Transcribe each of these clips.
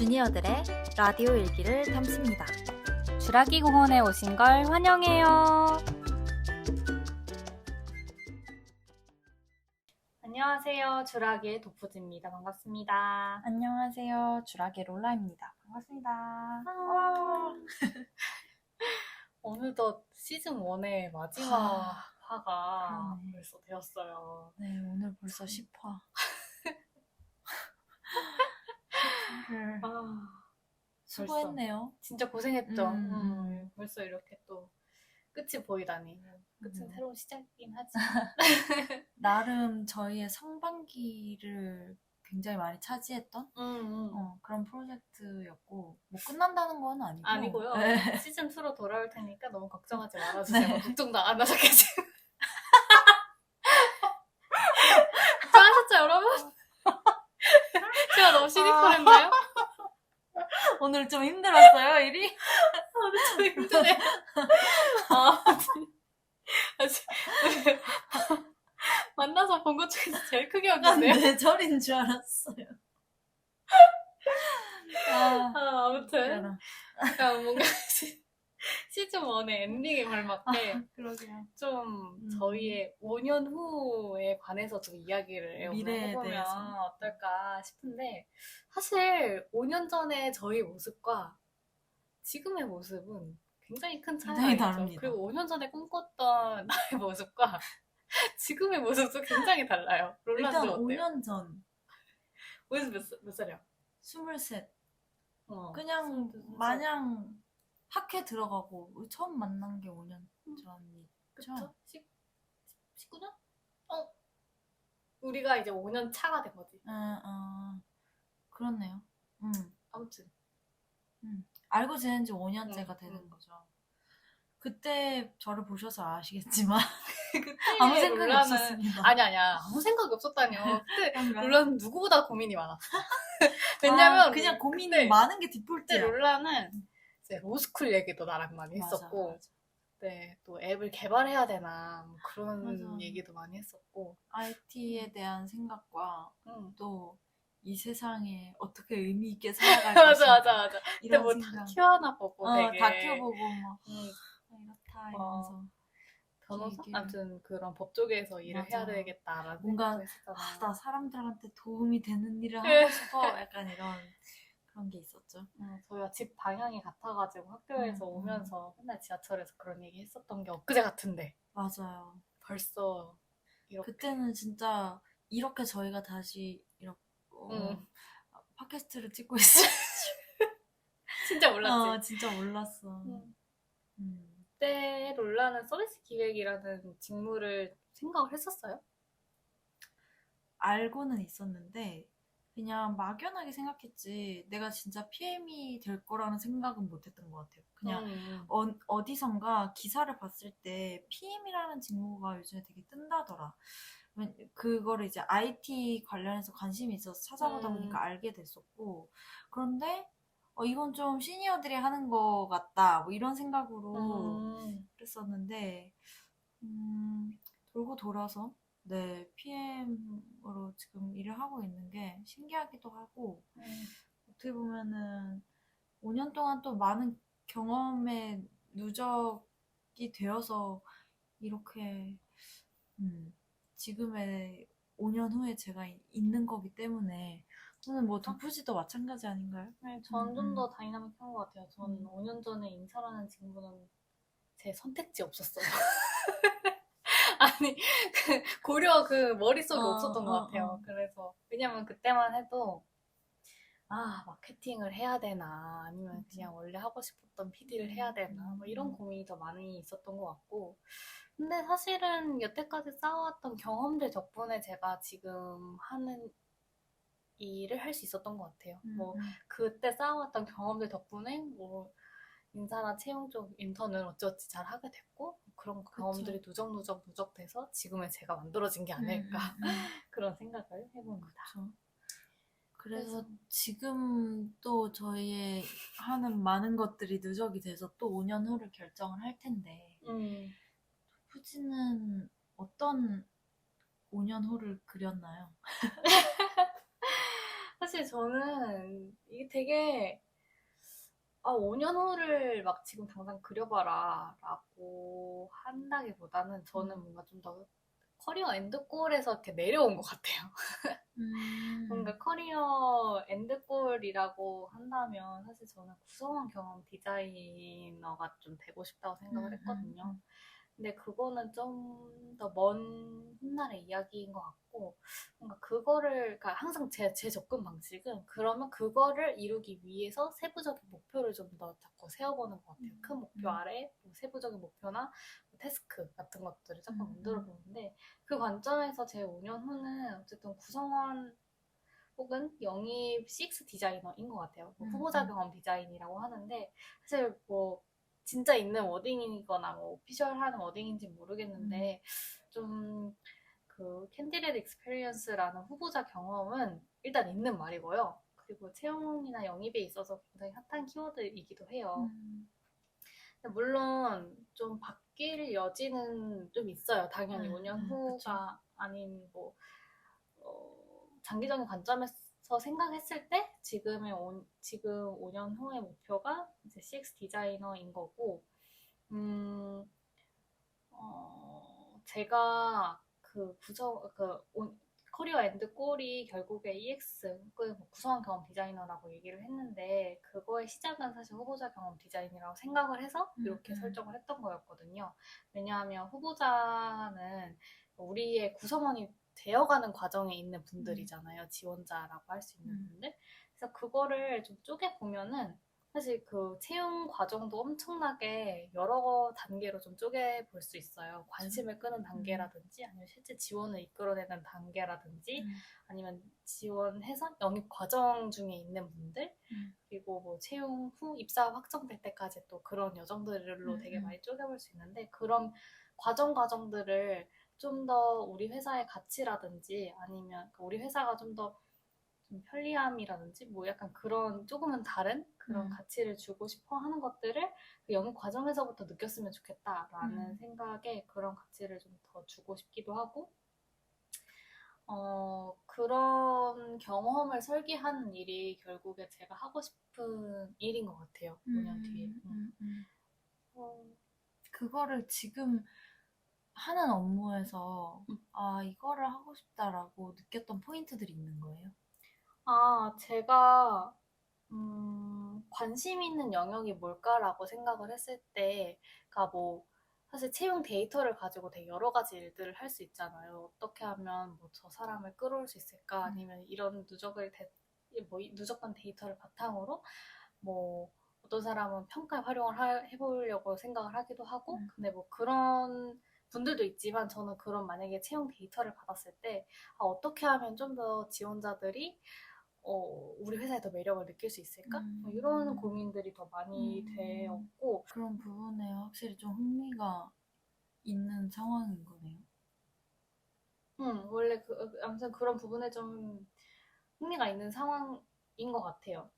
주니어들의 라디오 일기를 담습니다. 주라기 공원에 오신 걸 환영해요. 안녕하세요. 주라기의 도프즈입니다. 반갑습니다. 안녕하세요. 주라기 롤라입니다. 반갑습니다. 어느덧 시즌 1의 마지막 화가 그러네. 벌써 되었어요. 네, 오늘 벌써 10화. 수고했네요. 진짜 고생했죠. 음. 벌써 이렇게 또 끝이 보이다니. 끝은 새로운 시작이긴 하지. 나름 저희의 상반기를 굉장히 많이 차지했던 그런 프로젝트였고 뭐 끝난다는 건 아니고 아니고요. 네. 시즌 2로 돌아올 테니까 너무 걱정하지 말아주세요. 네. 걱정도 안 하셨겠지만. 걱정하셨죠, 여러분? 제가 너무 시니컬했나요? 오늘 좀 힘들었어요, 일이? 오늘 좀 힘드네요. 만나서 본 것 중에서 제일 크게 난 웃겼네요. 뇌절인 줄 알았어요. 아무튼 약간 뭔가 시즌 1의 엔딩에 걸맞게 그러게요. 좀 저희의 5년 후에 관해서 좀 이야기를 미래에 해보면 대해서. 어떨까 싶은데, 사실 5년 전의 저희 모습과 지금의 모습은 굉장히 큰 차이가 굉장히 있죠. 다릅니다. 그리고 5년 전에 꿈꿨던 나의 모습과 지금의 모습도 굉장히 달라요. 롤라도 일단 어때요? 5년 전 오해서 몇 살이야? 23. 어, 그냥 22살. 마냥 학회 들어가고 처음 만난 게 5년 전이죠. 그쵸? 19년? 우리가 이제 5년 차가 된 거지. 그렇네요. 아무튼. 알고 지낸 지 5년째가 되는 거죠. 그때 저를 보셔서 아시겠지만 그때 아무 생각이 롤라는 없었습니다. 아니야. 아무 생각이 없었다뇨. 그때 그런가요? 롤라는 누구보다 고민이 많았어. 왜냐면 그냥 고민이 그때 많은 게 그때 디폴트야. 롤라는 이제 로스쿨 얘기도 나랑 많이 했었고, 맞아. 네, 또 앱을 개발해야 되나 뭐 그런 맞아. 얘기도 많이 했었고, IT에 대한 생각과 응. 또 이 세상에 어떻게 의미 있게 살아갈 맞아. 것인가 그때 이런 뭐 생각. 다큐 하나 보고 되게 다큐 보고 막 응. 이렇다 이러면서 변호사? 얘기를- 아무튼 그런 법 쪽에서 일을 맞아. 해야 되겠다라는 뭔가 생각을 했었잖아. 나 사람들한테 도움이 되는 일을 네. 하고 싶어 약간 이런 그런 게 있었죠. 저희가 집 방향이 같아가지고 학교에서 음. 오면서 맨날 지하철에서 그런 얘기 했었던 게 엊그제 같은데 맞아요. 벌써 이렇게. 그때는 진짜 이렇게 저희가 다시 이렇게 팟캐스트를 찍고 있어. 진짜 몰랐지. 진짜 몰랐어. 그때 롤라는 서비스 기획이라는 직무를 생각을 했었어요? 알고는 있었는데 그냥 막연하게 생각했지 내가 진짜 PM이 될 거라는 생각은 못했던 것 같아요. 그냥 어디선가 기사를 봤을 때 PM이라는 직무가 요즘에 되게 뜬다더라. 그거를 이제 IT 관련해서 관심이 있어서 찾아보다 보니까 알게 됐었고, 그런데 이건 좀 시니어들이 하는 거 같다 뭐 이런 생각으로 그랬었는데 돌고 돌아서 네, PM으로 지금 일을 하고 있는 게 신기하기도 하고, 어떻게 보면은 5년 동안 또 많은 경험의 누적이 되어서 이렇게, 지금의 5년 후에 제가 있는 거기 때문에, 저는 뭐 도프지도 마찬가지 아닌가요? 네, 전 좀 더 다이나믹한 것 같아요. 전 5년 전에 인사라는 직무는 제 선택지 없었어요. 아니, 고려 머릿속에 없었던 것 같아요. 그래서, 왜냐면 그때만 해도, 마케팅을 해야 되나, 아니면 그냥 원래 하고 싶었던 PD를 해야 되나, 뭐 이런 고민이 더 많이 있었던 것 같고. 근데 사실은 여태까지 쌓아왔던 경험들 덕분에 제가 지금 하는 일을 할 수 있었던 것 같아요. 뭐, 그때 쌓아왔던 경험들 덕분에, 뭐, 인사나 채용 쪽 인턴을 어찌어찌 잘 하게 됐고, 그런 경험들이 누적돼서 지금의 제가 만들어진 게 아닐까 그런 생각을 해봅니다. 그래서 지금 또 저희의 하는 많은 것들이 누적이 돼서 또 5년 후를 결정을 할 텐데 푸지는 어떤 5년 후를 그렸나요? 사실 저는 이게 되게 5년 후를 막 지금 당장 그려봐라 라고 한다기보다는 저는 뭔가 좀 더 커리어 엔드골에서 이렇게 내려온 것 같아요. 뭔가 커리어 엔드골이라고 한다면 사실 저는 구성원 경험 디자이너가 좀 되고 싶다고 생각을 했거든요. 근데 그거는 좀 더 먼 훗날의 이야기인 것 같고, 뭔가 그러니까 항상 제 접근 방식은 그러면 그거를 이루기 위해서 세부적인 목표를 좀 더 자꾸 세워보는 것 같아요. 큰 목표 아래 뭐 세부적인 목표나 뭐 태스크 같은 것들을 자꾸 만들어 보는데, 그 관점에서 제 5년 후는 어쨌든 구성원 혹은 영입 CX 디자이너인 것 같아요. 뭐 후보자 경험 디자인이라고 하는데 사실 뭐 진짜 있는 워딩이거나 뭐 오피셜한 워딩인지 모르겠는데 좀 그 캔디데이트 익스페리언스라는 후보자 경험은 일단 있는 말이고요. 그리고 채용이나 영입에 있어서 굉장히 핫한 키워드이기도 해요. 물론 좀 바뀔 여지는 좀 있어요. 당연히 5년 후가 아닌 뭐 장기적인 관점에서 생각했을 때 지금 5년 후의 목표가 이제 CX 디자이너인 거고, 제가 커리어 엔드 꼴이 결국에 EX, 뭐 구성원 경험 디자이너라고 얘기를 했는데, 그거의 시작은 사실 후보자 경험 디자인이라고 생각을 해서 이렇게 설정을 했던 거였거든요. 왜냐하면 후보자는 우리의 구성원이 되어가는 과정에 있는 분들이잖아요. 지원자라고 할 수 있는 분들. 그래서 그거를 좀 쪼개보면은 사실 그 채용 과정도 엄청나게 여러 단계로 좀 쪼개볼 수 있어요. 관심을 끄는 단계라든지 아니면 실제 지원을 이끌어내는 단계라든지 아니면 지원해서 영입 과정 중에 있는 분들 그리고 뭐 채용 후 입사 확정될 때까지 또 그런 여정들로 되게 많이 쪼개볼 수 있는데 그런 과정들을 좀 더 우리 회사의 가치라든지 아니면 우리 회사가 좀 편리함이라든지 뭐 약간 그런 조금은 다른 그런 가치를 주고 싶어 하는 것들을 그 영입 과정에서부터 느꼈으면 좋겠다라는 생각에 그런 가치를 좀 더 주고 싶기도 하고 그런 경험을 설계하는 일이 결국에 제가 하고 싶은 일인 것 같아요. 5년 뒤에. 그거를 지금 하는 업무에서 이거를 하고 싶다라고 느꼈던 포인트들이 있는 거예요? 제가 관심 있는 영역이 뭘까라고 생각을 했을 때, 그러니까 뭐 사실 채용 데이터를 가지고 되게 여러 가지 일들을 할 수 있잖아요. 어떻게 하면 뭐 저 사람을 끌어올 수 있을까? 아니면 이런 누적한 데이터를 바탕으로 뭐 어떤 사람은 평가에 해보려고 생각을 하기도 하고, 근데 뭐 그런 분들도 있지만 저는 그런 만약에 채용 데이터를 받았을 때 어떻게 하면 좀 더 지원자들이 우리 회사에 더 매력을 느낄 수 있을까? 뭐 이런 고민들이 더 많이 되었고, 그런 부분에 확실히 좀 흥미가 있는 상황인 거네요. 원래 아무튼 그런 부분에 좀 흥미가 있는 상황인 것 같아요.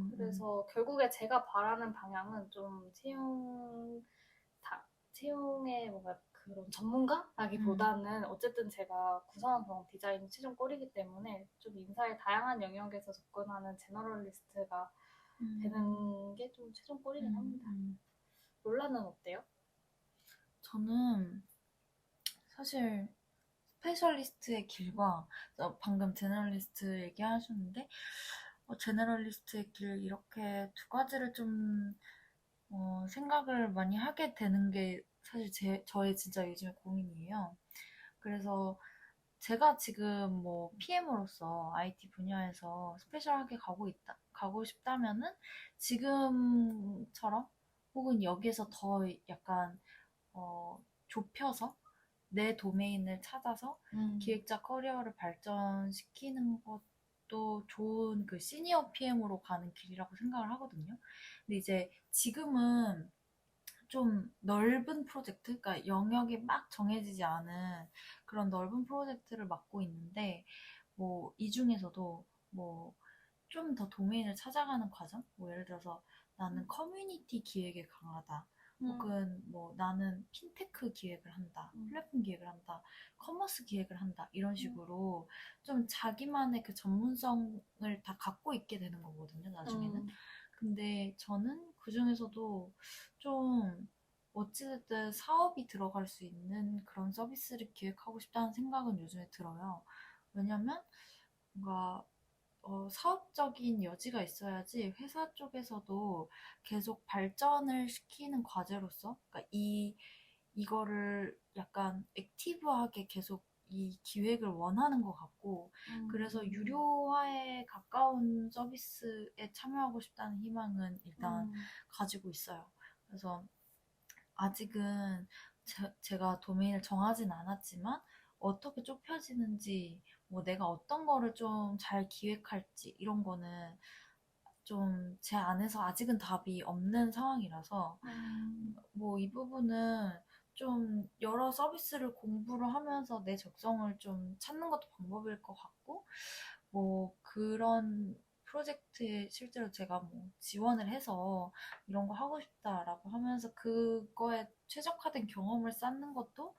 그래서 결국에 제가 바라는 방향은 좀 채용의 뭔가 그런 전문가라기보다는 어쨌든 제가 구성원 경험 디자인 최종 꼴이기 때문에 좀 인사의 다양한 영역에서 접근하는 제너럴리스트가 되는 게 좀 최종 꼴이긴 합니다. 롤라는 어때요? 저는 사실 스페셜리스트의 길과 방금 제너럴리스트 얘기하셨는데 제너럴리스트의 길 이렇게 두 가지를 좀 생각을 많이 하게 되는 게 사실 저의 진짜 요즘의 고민이에요. 그래서 제가 지금 뭐 PM으로서 IT 분야에서 스페셜하게 가고 싶다면은 지금처럼 혹은 여기에서 더 약간 좁혀서 내 도메인을 찾아서 기획자 커리어를 발전시키는 것도 좋은 그 시니어 PM으로 가는 길이라고 생각을 하거든요. 근데 이제 지금은 좀 넓은 프로젝트, 그러니까 영역이 막 정해지지 않은 그런 넓은 프로젝트를 맡고 있는데, 뭐, 이 중에서도 뭐, 좀 더 도메인을 찾아가는 과정? 뭐, 예를 들어서 나는 커뮤니티 기획에 강하다. 혹은 뭐 나는 핀테크 기획을 한다, 플랫폼 기획을 한다, 커머스 기획을 한다 이런 식으로 좀 자기만의 그 전문성을 다 갖고 있게 되는 거거든요, 나중에는. 근데 저는 그 중에서도 좀 어찌됐든 사업이 들어갈 수 있는 그런 서비스를 기획하고 싶다는 생각은 요즘에 들어요. 왜냐면 뭔가 사업적인 여지가 있어야지 회사 쪽에서도 계속 발전을 시키는 과제로서, 그러니까 이거를 약간 액티브하게 계속 이 기획을 원하는 것 같고, 그래서 유료화에 가까운 서비스에 참여하고 싶다는 희망은 일단 가지고 있어요. 그래서 아직은 제가 도메인을 정하진 않았지만, 어떻게 좁혀지는지, 뭐 내가 어떤 거를 좀 잘 기획할지, 이런 거는 좀 제 안에서 아직은 답이 없는 상황이라서, 뭐 이 부분은 좀 여러 서비스를 공부를 하면서 내 적성을 좀 찾는 것도 방법일 것 같고, 뭐 그런 프로젝트에 실제로 제가 뭐 지원을 해서 이런 거 하고 싶다라고 하면서 그거에 최적화된 경험을 쌓는 것도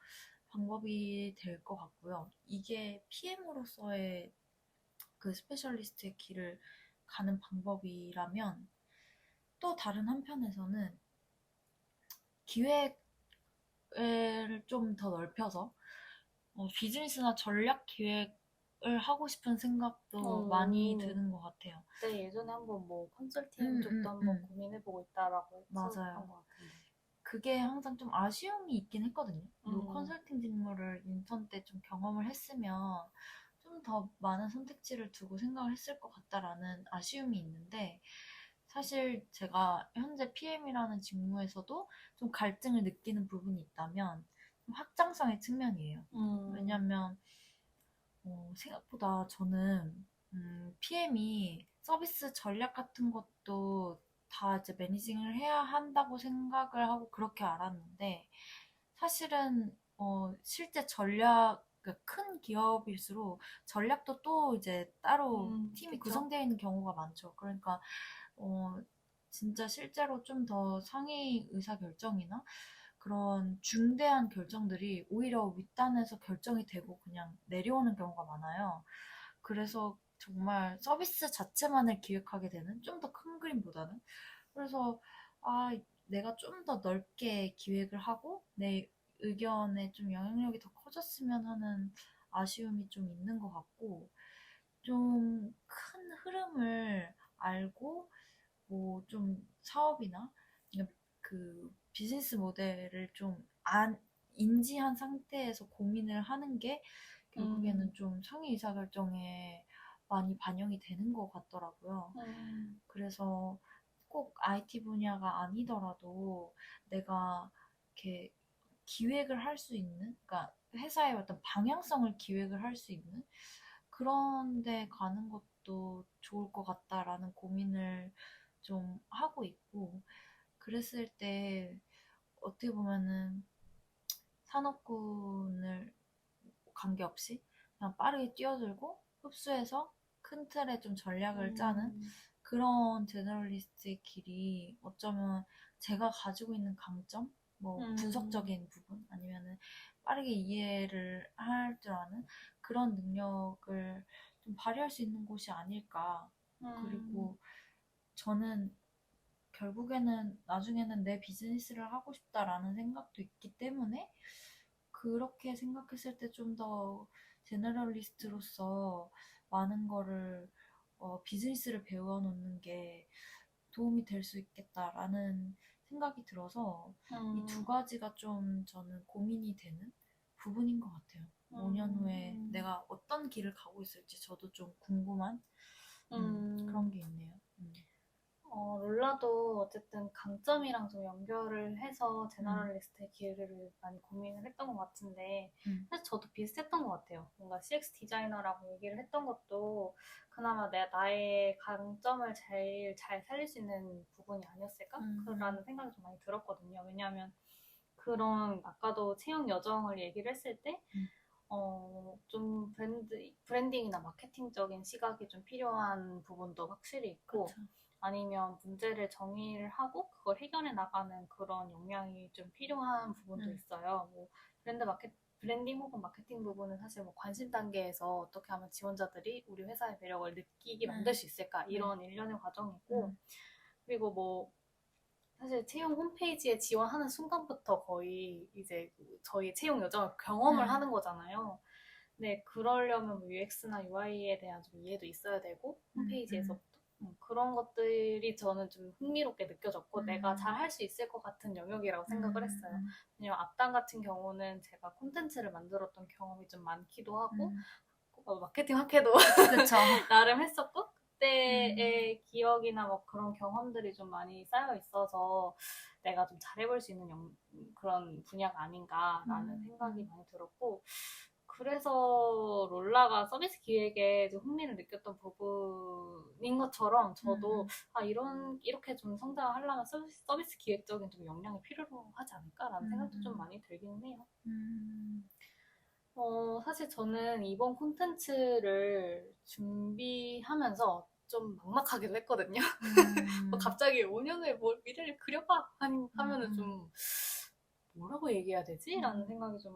방법이 될 것 같고요. 이게 PM으로서의 그 스페셜리스트의 길을 가는 방법이라면, 또 다른 한편에서는 기획을 좀 더 넓혀서 비즈니스나 전략 기획을 하고 싶은 생각도 많이 드는 것 같아요. 네, 예전에 한번 뭐 컨설팅 쪽도 한번 고민해보고 있다라고 했었던 맞아요. 것 같은데. 그게 항상 좀 아쉬움이 있긴 했거든요. 컨설팅 직무를 인턴 때 좀 경험을 했으면 좀 더 많은 선택지를 두고 생각을 했을 것 같다라는 아쉬움이 있는데, 사실 제가 현재 PM이라는 직무에서도 좀 갈증을 느끼는 부분이 있다면 좀 확장성의 측면이에요. 왜냐면 생각보다 저는 PM이 서비스 전략 같은 것도 다 이제 매니징을 해야 한다고 생각을 하고 그렇게 알았는데, 사실은 실제 전략, 그러니까 큰 기업일수록 전략도 또 이제 따로 팀이 그쵸? 구성되어 있는 경우가 많죠. 그러니까 어, 진짜 실제로 좀 더 상위 의사 결정이나 그런 중대한 결정들이 오히려 윗단에서 결정이 되고 그냥 내려오는 경우가 많아요. 그래서 정말 서비스 자체만을 기획하게 되는, 좀 더 큰 그림보다는. 그래서 아, 내가 좀 더 넓게 기획을 하고 내 의견에 좀 영향력이 더 커졌으면 하는 아쉬움이 좀 있는 것 같고, 좀 큰 흐름을 알고 뭐 좀 사업이나 그 비즈니스 모델을 좀 인지한 상태에서 고민을 하는 게 결국에는 좀 상위 의사결정에 많이 반영이 되는 것 같더라고요. 그래서 꼭 IT 분야가 아니더라도 내가 이렇게 기획을 할 수 있는, 그러니까 회사의 어떤 방향성을 기획을 할 수 있는 그런 데 가는 것도 좋을 것 같다라는 고민을 좀 하고 있고, 그랬을 때 어떻게 보면은 산업군을 관계없이 그냥 빠르게 뛰어들고 흡수해서 큰 틀에 좀 전략을 짜는 그런 제너럴리스트의 길이 어쩌면 제가 가지고 있는 강점, 뭐 분석적인 부분, 아니면은 빠르게 이해를 할 줄 아는 그런 능력을 좀 발휘할 수 있는 곳이 아닐까. 그리고 저는 결국에는 나중에는 내 비즈니스를 하고 싶다라는 생각도 있기 때문에, 그렇게 생각했을 때 좀 더 제너럴리스트로서 많은 거를 비즈니스를 배워놓는 게 도움이 될 수 있겠다라는 생각이 들어서 이 두 가지가 좀 저는 고민이 되는 부분인 것 같아요. 5년 후에 내가 어떤 길을 가고 있을지 저도 좀 궁금한 그런 게 있네요. 롤라도 어쨌든 강점이랑 좀 연결을 해서 제너럴리스트의 기회를 많이 고민을 했던 것 같은데, 사실 저도 비슷했던 것 같아요. 뭔가 CX 디자이너라고 얘기를 했던 것도 그나마 나의 강점을 제일 잘 살릴 수 있는 부분이 아니었을까? 라는 생각이 좀 많이 들었거든요. 왜냐하면 그런 아까도 채용 여정을 얘기를 했을 때 좀 브랜딩이나 마케팅적인 시각이 좀 필요한 부분도 확실히 있고, 그쵸. 아니면 문제를 정의를 하고 그걸 해결해 나가는 그런 역량이 좀 필요한 부분도 있어요. 뭐 브랜딩 혹은 마케팅 부분은 사실 뭐 관심 단계에서 어떻게 하면 지원자들이 우리 회사의 매력을 느끼게 만들 수 있을까 이런 일련의 과정이고 그리고 뭐 사실 채용 홈페이지에 지원하는 순간부터 거의 이제 저희 채용 여정을 경험을 하는 거잖아요. 네, 그러려면 뭐 UX나 UI에 대한 좀 이해도 있어야 되고 홈페이지에서부터 그런 것들이 저는 좀 흥미롭게 느껴졌고 내가 잘 할 수 있을 것 같은 영역이라고 생각을 했어요. 왜냐면 앞당 같은 경우는 제가 콘텐츠를 만들었던 경험이 좀 많기도 하고 마케팅 학회도 나름 했었고 그때의 기억이나 뭐 그런 경험들이 좀 많이 쌓여 있어서 내가 좀 잘해볼 수 있는 그런 분야가 아닌가라는 생각이 많이 들었고 그래서 롤라가 서비스 기획에 좀 흥미를 느꼈던 부분인 것처럼 저도 이렇게 좀 성장하려면 서비스 기획적인 좀 역량이 필요하지 않을까라는 생각도 좀 많이 들기는 해요. 사실 저는 이번 콘텐츠를 준비하면서 좀 막막하기도 했거든요. 갑자기 5년 후에 미래를 그려봐! 하면은 좀 뭐라고 얘기해야 되지? 라는 생각이 좀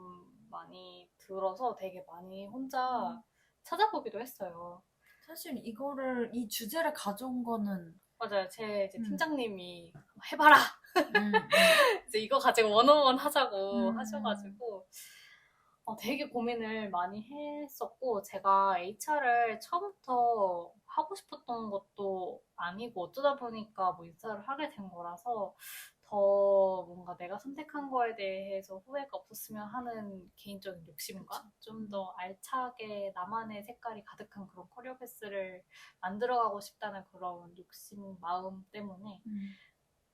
많이 들어서 되게 많이 혼자 찾아보기도 했어요. 사실 이 주제를 가져온 거는 맞아요. 제 이제 팀장님이 해봐라! 이제 이거 가지고 원어원 하자고 하셔가지고 되게 고민을 많이 했었고 제가 HR을 처음부터 하고 싶었던 것도 아니고 어쩌다 보니까 뭐 인사를 하게 된 거라서 더 뭔가 내가 선택한 거에 대해서 후회가 없었으면 하는 개인적인 욕심과 좀 더 알차게 나만의 색깔이 가득한 그런 커리어 패스를 만들어가고 싶다는 그런 욕심 마음 때문에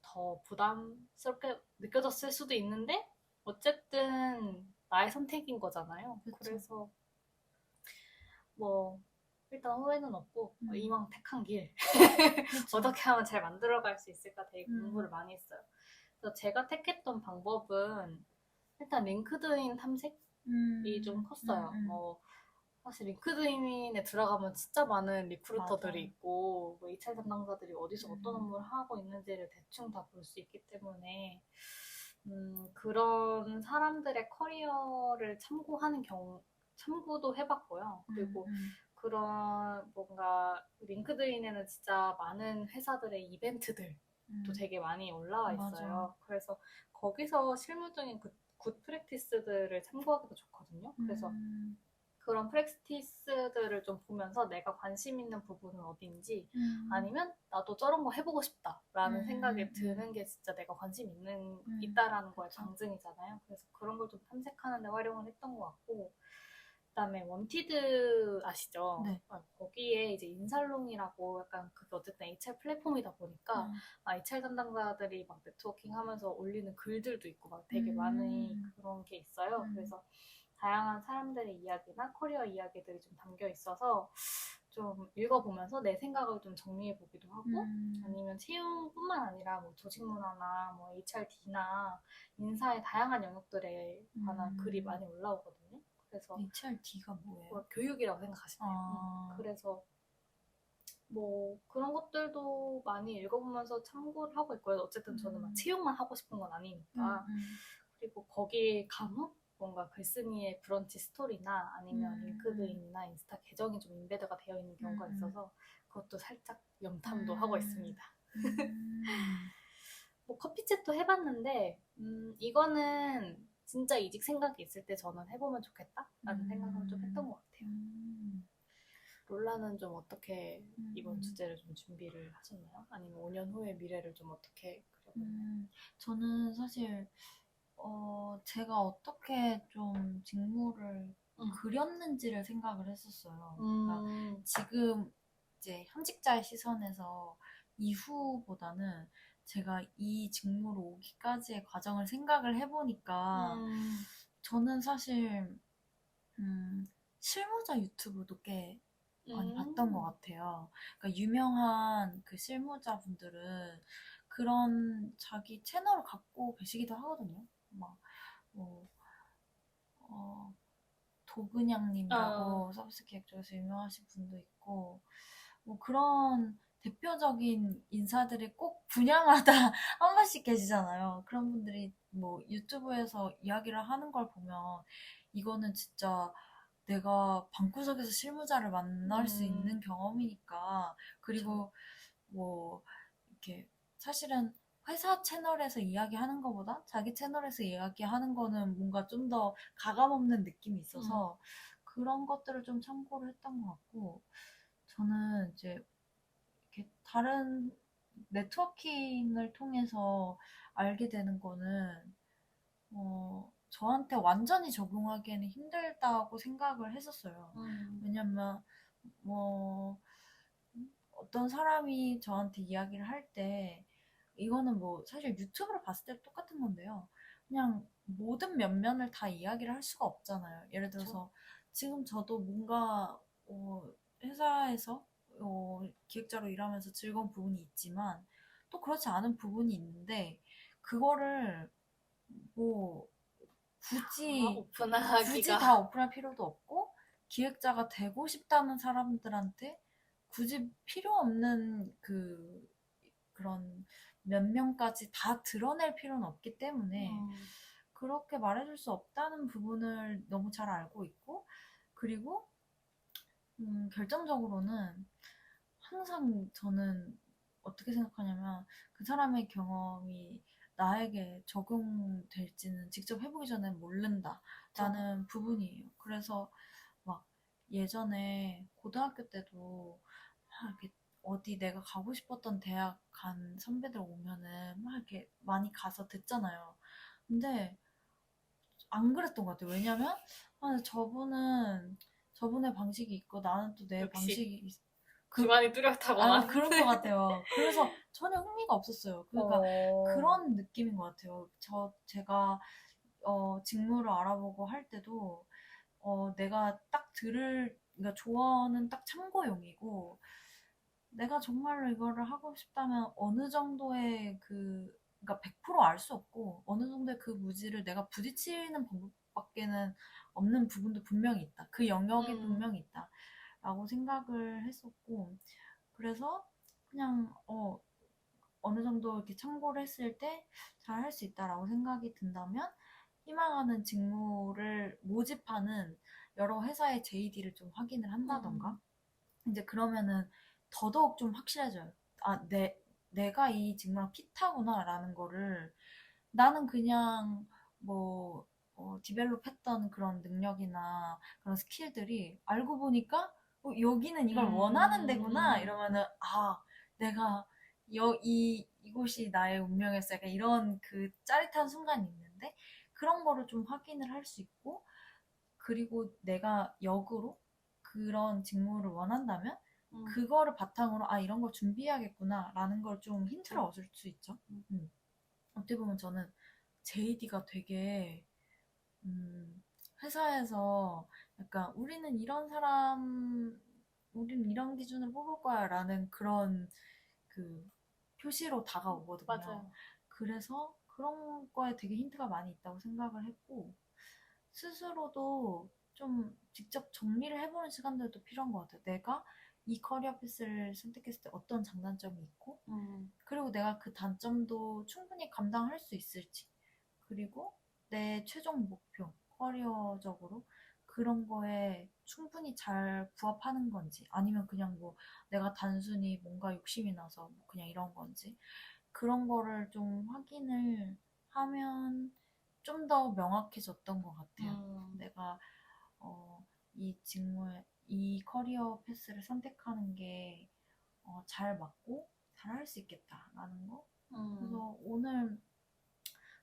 더 부담스럽게 느껴졌을 수도 있는데 어쨌든 나의 선택인 거잖아요. 그래서 뭐 일단 후회는 없고 이왕 택한 길 어떻게 하면 잘 만들어갈 수 있을까 되게 공부를 많이 했어요. 그래서 제가 택했던 방법은 일단 링크드인 탐색이 좀 컸어요. 뭐 사실 링크드인에 들어가면 진짜 많은 리크루터들이 있고 뭐 HR 담당자들이 어디서 어떤 업무를 하고 있는지를 대충 다 볼 수 있기 때문에 그런 사람들의 커리어를 참고도 해봤고요. 그리고 그런 뭔가 링크드인에는 진짜 많은 회사들의 이벤트들도 되게 많이 올라와 있어요. 그래서 거기서 실무적인 굿 프랙티스들을 참고하기도 좋거든요. 그래서 그런 프랙티스들을 좀 보면서 내가 관심 있는 부분은 어딘지 아니면 나도 저런 거 해보고 싶다라는 생각이 드는 게 진짜 내가 관심 있다라는 거에 방증이잖아요. 그래서 그런 걸 좀 탐색하는 데 활용을 했던 것 같고 그다음에 원티드 아시죠? 네. 거기에 이제 인살롱이라고 약간 그게 어쨌든 HR 플랫폼이다 보니까 HR 담당자들이 막 네트워킹 하면서 올리는 글들도 있고 막 되게 많이 그런 게 있어요. 그래서 다양한 사람들의 이야기나 커리어 이야기들이 좀 담겨 있어서 좀 읽어보면서 내 생각을 좀 정리해보기도 하고 아니면 채용뿐만 아니라 뭐 조직문화나 뭐 HRD나 인사의 다양한 영역들에 관한 글이 많이 올라오거든요. 그래서 HRD가 뭐예요? 교육이라고 생각하시면 돼요. 그래서 뭐 그런 것들도 많이 읽어보면서 참고를 하고 있고요. 어쨌든 저는 막 채용만 하고 싶은 건 아니니까. 그리고 거기 간혹 뭔가 글쓴이의 브런치 스토리나 아니면 링크드인이나 인스타 계정이 좀 인베드가 되어 있는 경우가 있어서 그것도 살짝 염탐도 하고 있습니다. 뭐 커피챗도 해봤는데 이거는 진짜 이직 생각이 있을 때 저는 해보면 좋겠다라는 생각을 좀 했던 것 같아요. 롤라는 좀 어떻게 이번 주제를 좀 준비를 하셨나요? 아니면 5년 후의 미래를 좀 어떻게 그려보나요? 저는 사실 제가 어떻게 좀 직무를 그렸는지를 생각을 했었어요. 그러니까 지금 이제 현직자의 시선에서 이후보다는 제가 이 직무로 오기까지의 과정을 생각을 해보니까 저는 사실 실무자 유튜브도 꽤 많이 봤던 것 같아요. 그러니까 유명한 그 실무자 분들은 그런 자기 채널을 갖고 계시기도 하거든요. 막, 뭐, 도근양님이라고 서비스 기획 쪽에서 유명하신 분도 있고, 뭐 그런 대표적인 인사들이 꼭 분야마다 한 번씩 계시잖아요. 그런 분들이 뭐 유튜브에서 이야기를 하는 걸 보면 이거는 진짜 내가 방구석에서 실무자를 만날 수 있는 경험이니까. 그리고 뭐 이렇게 사실은 회사 채널에서 이야기하는 것보다 자기 채널에서 이야기하는 거는 뭔가 좀 더 가감 없는 느낌이 있어서 그런 것들을 좀 참고를 했던 것 같고, 저는 이제 이렇게 다른 네트워킹을 통해서 알게 되는 거는 저한테 완전히 적용하기에는 힘들다고 생각을 했었어요. 왜냐면 뭐 어떤 사람이 저한테 이야기를 할 때, 이거는 뭐 사실 유튜브를 봤을 때 똑같은 건데요. 그냥 모든 면면을 다 이야기를 할 수가 없잖아요. 예를 들어서 지금 저도 뭔가 회사에서 기획자로 일하면서 즐거운 부분이 있지만 또 그렇지 않은 부분이 있는데, 그거를 뭐 굳이 오픈하기가 다 오픈할 필요도 없고, 기획자가 되고 싶다는 사람들한테 굳이 필요 없는 그런 몇 명까지 다 드러낼 필요는 없기 때문에 그렇게 말해줄 수 없다는 부분을 너무 잘 알고 있고, 그리고 결정적으로는 항상 저는 어떻게 생각하냐면 그 사람의 경험이 나에게 적용될지는 직접 해보기 전에 모른다라는 부분이에요. 그래서 막 예전에 고등학교 때도 막 이렇게 어디 내가 가고 싶었던 대학 간 선배들 오면은 막 이렇게 많이 가서 듣잖아요. 근데 안 그랬던 것 같아요. 왜냐면 저분은 저분의 방식이 있고 나는 또 내 역시 방식이 기반이 뚜렷하구만. 그런 것 같아요. 그래서 전혀 흥미가 없었어요. 그러니까 그런 느낌인 것 같아요. 제가 직무를 알아보고 할 때도 내가 딱 그러니까 조언은 딱 참고용이고, 내가 정말로 이거를 하고 싶다면 어느 정도의 그러니까 100%알 수 없고, 어느 정도의 그 무지를 내가 부딪히는 방법밖에는 없는 부분도 분명히 있다. 그 영역이 분명히 있다. 라고 생각을 했었고, 그래서 그냥 어느 정도 이렇게 참고를 했을 때 잘 할 수 있다라고 생각이 든다면, 희망하는 직무를 모집하는 여러 회사의 JD를 좀 확인을 한다던가, 이제 그러면은 더더욱 좀 확실해져요. 아, 내가 이 직무랑 핏하구나라는 거를. 나는 그냥 뭐 디벨롭 했던 그런 능력이나 그런 스킬들이 알고 보니까 여기는 이걸 원하는 데구나 이러면은, 아, 내가 이곳이 나의 운명이었어, 약간 이런 그 짜릿한 순간이 있는데, 그런 거를 좀 확인을 할 수 있고, 그리고 내가 역으로 그런 직무를 원한다면 그거를 바탕으로 아, 이런 걸 준비해야겠구나 라는 걸 좀 힌트를 얻을 수 있죠. 어떻게 보면 저는 JD가 되게 회사에서 약간 우리는 이런 기준을 뽑을 거야 라는 그런 그 표시로 다가오거든요. 맞아요. 그래서 그런 거에 되게 힌트가 많이 있다고 생각을 했고, 스스로도 좀 직접 정리를 해보는 시간들도 필요한 것 같아요. 내가 이 커리어 패스를 선택했을 때 어떤 장단점이 있고, 그리고 내가 그 단점도 충분히 감당할 수 있을지, 그리고 내 최종 목표, 커리어적으로 그런 거에 충분히 잘 부합하는 건지, 아니면 그냥 뭐 내가 단순히 뭔가 욕심이 나서 뭐 그냥 이런 건지, 그런 거를 좀 확인을 하면 좀 더 명확해졌던 것 같아요. 내가 이 커리어 패스를 선택하는 게 잘 맞고 잘 할 수 있겠다라는 거. 그래서 오늘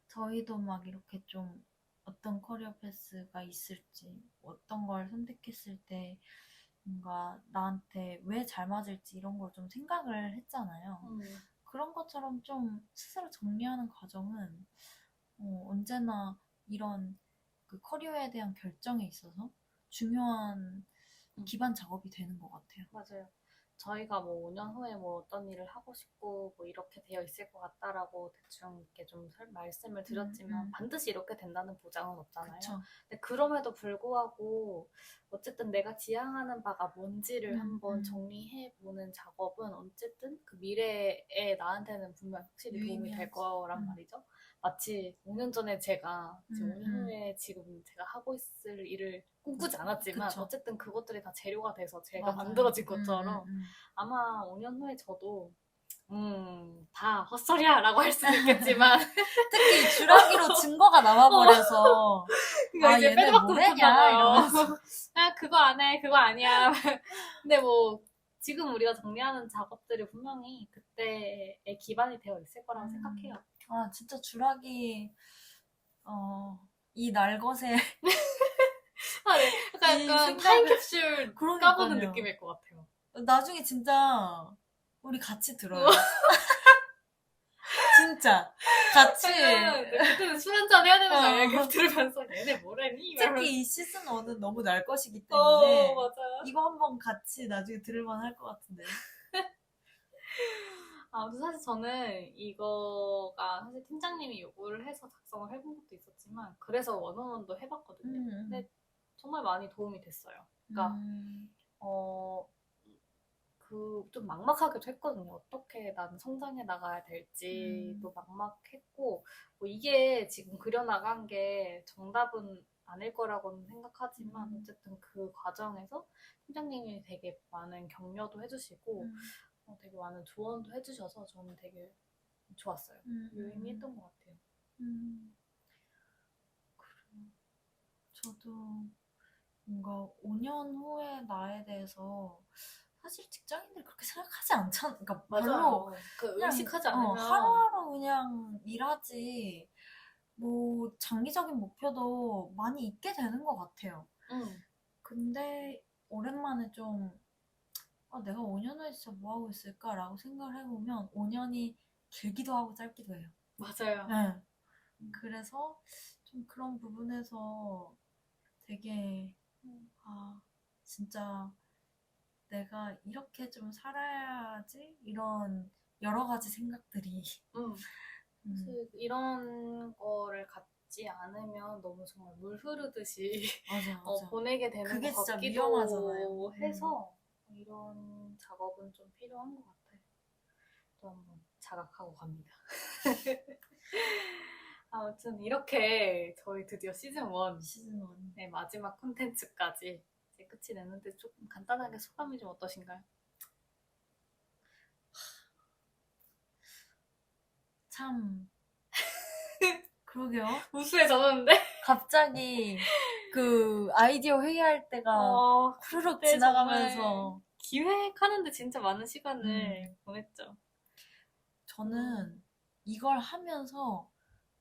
저희도 막 이렇게 좀 어떤 커리어 패스가 있을지, 어떤 걸 선택했을 때 뭔가 나한테 왜 잘 맞을지 이런 걸 좀 생각을 했잖아요. 그런 것처럼 좀 스스로 정리하는 과정은 언제나 이런 그 커리어에 대한 결정에 있어서 중요한 기반 작업이 되는 것 같아요. 맞아요. 저희가 뭐 5년 후에 뭐 어떤 일을 하고 싶고 뭐 이렇게 되어 있을 것 같다라고 대충 이렇게 좀 말씀을 드렸지만 반드시 이렇게 된다는 보장은 없잖아요. 그쵸. 근데 그럼에도 불구하고 어쨌든 내가 지향하는 바가 뭔지를 한번 정리해보는 작업은 어쨌든 그 미래에 나한테는 분명 확실히 도움이 될 거란 말이죠. 마치 5년 전에 제가 지금 5년 후에 지금 제가 하고 있을 일을 꿈꾸지 않았지만 그쵸. 어쨌든 그것들이 다 재료가 돼서 제가 맞아요. 만들어진 것처럼 아마 5년 후에 저도 다 헛소리야 라고 할 수는 있겠지만 특히 주라기로 증거가 남아버려서 그러니까 이제 얘네 빼도 박도 뭐래냐 못하잖아요. 이러면서 아 그거 안 해 그거 아니야. 근데 뭐 지금 우리가 정리하는 작업들이 분명히 그때의 기반이 되어 있을 거라고 생각해요. 아 진짜 주라기 이 날것에 아, 네. 약간 타임캡슐 까보는 느낌일 것 같아요. 나중에 진짜 우리 같이 들어요. 진짜 같이 그때는 술 한잔 해야 되는 거 아니야? 이렇게 들으면서 얘네 뭐래니? 특히 이 시즌 1은 너무 날 것이기 때문에 맞아요. 이거 한번 같이 나중에 들을만 할 것 같은데. 아무튼 사실 저는 이거가 사실 팀장님이 요구를 해서 작성을 해본 것도 있었지만 그래서 원어원도 해봤거든요. 근데 정말 많이 도움이 됐어요. 그러니까 좀 막막하기도 했거든요. 어떻게 난 성장해 나가야 될지도 막막했고 뭐 이게 지금 그려나간 게 정답은 아닐 거라고는 생각하지만 어쨌든 그 과정에서 팀장님이 되게 많은 격려도 해주시고 되게 많은 조언도 해주셔서 저는 되게 좋았어요. 유의미했던 것 같아요. 그래요. 저도 뭔가 5년 후에 나에 대해서 사실 직장인들이 그렇게 생각하지 않잖아. 그러니까 별로 그 의식하지 않으면 하루하루 그냥 일하지. 뭐 장기적인 목표도 많이 있게 되는 것 같아요. 근데 오랜만에 좀 내가 5년 후에 진짜 뭐 하고 있을까라고 생각을 해보면 5년이 길기도 하고 짧기도 해요. 맞아요. 네. 그래서 좀 그런 부분에서 되게 진짜 내가 이렇게 좀 살아야지 이런 여러 가지 생각들이 사실 이런 거를 갖지 않으면 너무 정말 물 흐르듯이 맞아. 보내게 되는 그게 것 진짜 같기도 위험하잖아요. 해서 이런 작업은 좀 필요한 것 같아요. 또 한번 자각하고 갑니다. 아무튼 이렇게 저희 드디어 시즌 1의 마지막 콘텐츠까지 이제 끝이 됐는데 조금 간단하게 소감이 좀 어떠신가요? 참 그러게요. 우수해졌는데? 갑자기 그 아이디어 회의할 때가 후루룩 지나가면서 기획하는데 진짜 많은 시간을 보냈죠. 저는 이걸 하면서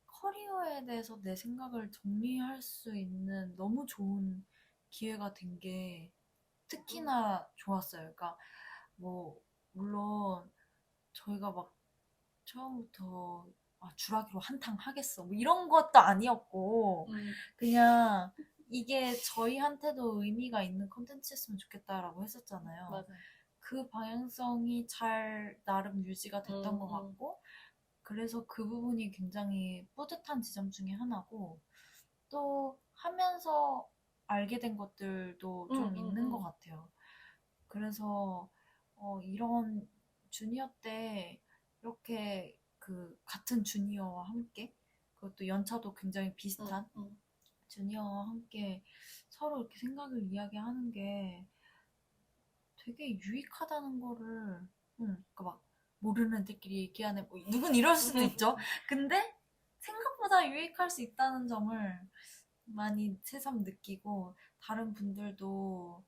커리어에 대해서 내 생각을 정리할 수 있는 너무 좋은 기회가 된 게 특히나 좋았어요. 그러니까 뭐 물론 저희가 막 처음부터 주라기로 한탕 하겠어 뭐 이런 것도 아니었고 그냥 이게 저희한테도 의미가 있는 콘텐츠였으면 좋겠다라고 했었잖아요. 맞아요. 그 방향성이 잘 나름 유지가 됐던 것 같고 그래서 그 부분이 굉장히 뿌듯한 지점 중에 하나고 또 하면서 알게 된 것들도 좀 있는 것 같아요. 그래서 이런 주니어 때 이렇게 그 같은 주니어와 함께 그것도 연차도 굉장히 비슷한 주니어와 함께 서로 이렇게 생각을 이야기하는 게 되게 유익하다는 거를 그러니까 막 모르는 애들끼리 얘기하는 뭐 누군 이럴 수도 있죠. 근데 생각보다 유익할 수 있다는 점을 많이 새삼 느끼고 다른 분들도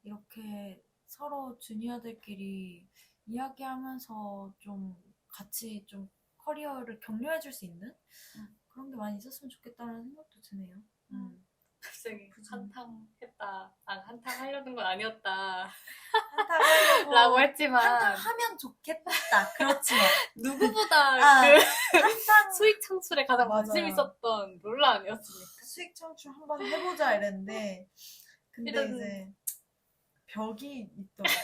이렇게 서로 주니어들끼리 이야기하면서 좀 같이 좀 커리어를 격려해 줄 수 있는 그런 게 많이 있었으면 좋겠다는 생각도 드네요. 갑자기 한탕 했다. 한탕 하려는 건 아니었다. 한탕 하려고 라고 했지만 한탕 하면 좋겠다. 그렇지만 누구보다 한탕 수익 창출에 가장 맞아요. 관심 있었던 롤라 아니었습니까? 수익 창출 한번 해보자 이랬는데 근데 일단 이제 벽이 있더라고요.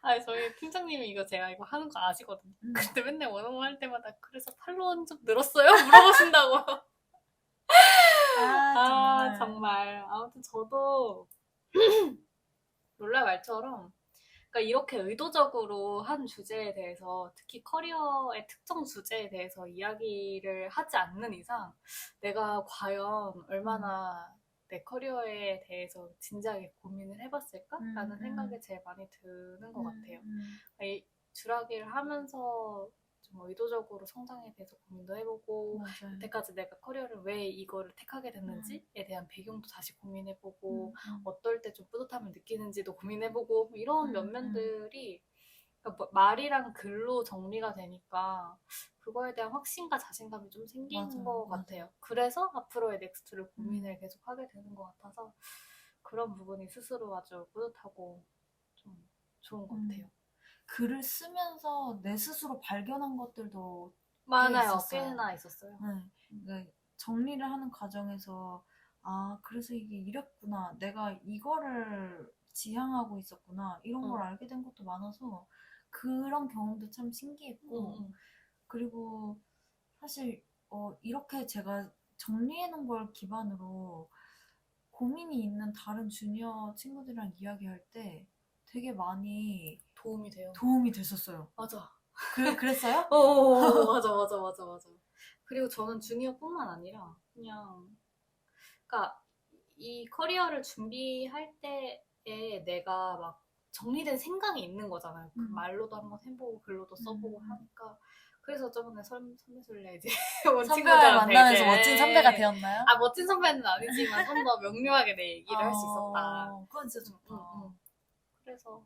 아, 저희 팀장님이 제가 이거 하는 거 아시거든요. 음. 근데 맨날 원어원 할 때마다 그래서 팔로원 좀 늘었어요? 물어보신다고요. 아, 정말. 아무튼 저도 롤라 말처럼 그러니까 이렇게 의도적으로 한 주제에 대해서 특히 커리어의 특정 주제에 대해서 이야기를 하지 않는 이상 내가 과연 얼마나 내 커리어에 대해서 진지하게 고민을 해봤을까라는 생각이 제일 많이 드는 것 같아요. 이 주라기를 하면서 좀 의도적으로 성장에 대해서 고민도 해보고 맞아요. 여태까지 내가 커리어를 왜 이거를 택하게 됐는지에 대한 배경도 다시 고민해보고 어떨 때 좀 뿌듯함을 느끼는지도 고민해보고 이런 면면들이 그러니까 말이랑 글로 정리가 되니까 그거에 대한 확신과 자신감이 좀 생기는 것 같아요. 그래서 앞으로의 넥스트를 고민을 계속 하게 되는 것 같아서 그런 부분이 스스로 아주 뿌듯하고 좀 좋은 것 같아요. 글을 쓰면서 내 스스로 발견한 것들도 많아요. 꽤나 있었어요. 네. 정리를 하는 과정에서 아, 그래서 이게 이랬구나. 내가 이거를 지향하고 있었구나. 이런 걸 알게 된 것도 많아서 그런 경험도 참 신기했고 그리고 사실 이렇게 제가 정리해놓은 걸 기반으로 고민이 있는 다른 주니어 친구들이랑 이야기할 때 되게 많이 도움이 돼요. 도움이 됐었어요. 맞아. 그랬어요? 맞아. 그리고 저는 주니어뿐만 아니라 그냥 그러니까 이 커리어를 준비할 때에 내가 막 정리된 생각이 있는 거잖아요. 그 말로도 한번 해보고 글로도 써보고 하니까 그래서 저번에 선배술래 이제 온 선배를 친구들한테 만나면서 이제 멋진 선배가 되었나요? 아 멋진 선배는 아니지만 좀 더 명료하게 내 얘기를 할 수 있었다. 그건 진짜 좋다. 그래서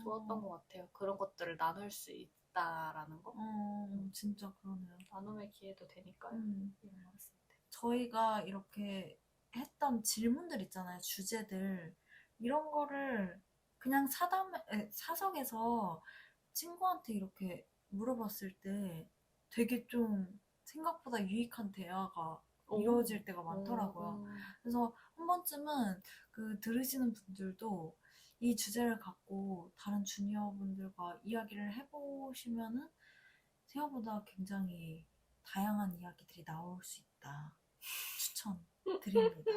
좋았던 것 같아요. 그런 것들을 나눌 수 있다라는 거. 진짜 그러네요. 나눔의 기회도 되니까요. 이런 말 했을 때. 저희가 이렇게 했던 질문들 있잖아요. 주제들. 이런 거를 그냥 사석에서 친구한테 이렇게 물어봤을 때 되게 좀 생각보다 유익한 대화가 이루어질 때가 많더라고요. 그래서 한 번쯤은 그 들으시는 분들도 이 주제를 갖고 다른 주니어 분들과 이야기를 해보시면은 생각보다 굉장히 다양한 이야기들이 나올 수 있다. 추천드립니다.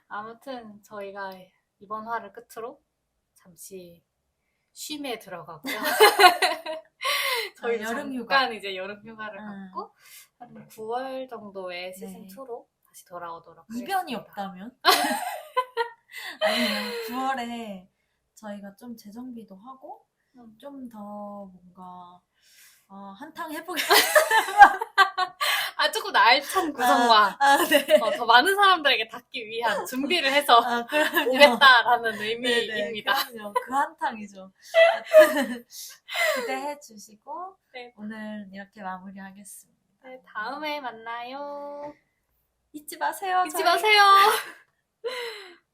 아무튼 저희가 이번 화를 끝으로 잠시 쉼에 들어가고요. 저희 잠깐 이제 여름 휴가를 갖고 한 9월 정도에 시즌 2로 다시 돌아오도록 하겠습니다. 이변이 없다면? 아니면 9월에 저희가 좀 재정비도 하고 좀 더 뭔가 한탕 해보겠습니다. 조금 알찬 구성과 네. 더 많은 사람들에게 닿기 위한 준비를 해서 오겠다라는 의미입니다. 그럼요. 그 한탕이죠. 기대해 주시고 오늘 이렇게 마무리하겠습니다. 네, 다음에 만나요. 잊지 마세요. 잊지 마세요.